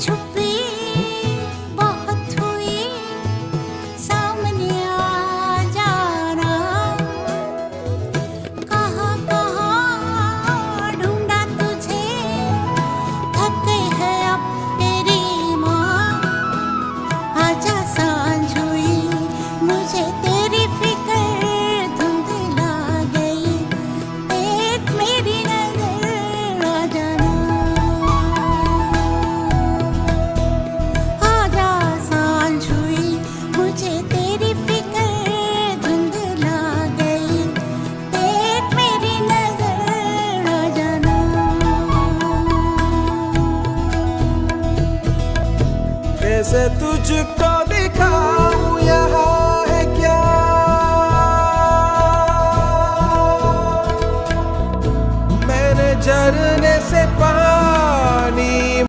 छुपी बहुत हुई, सामने आ जाना। कहाँ कहाँ ढूंढा तुझे, थक गई है अब तेरी माँ। आजा सांझ हुई, मुझे तेरी फिक्र धुंधला गई। देख मेरी नजर आ जाना। आजा सांझ हुई, मुझे तेरी फिक्र धुंधला गई। देख मेरी नजर आ जाना। कैसे तुझको दिखा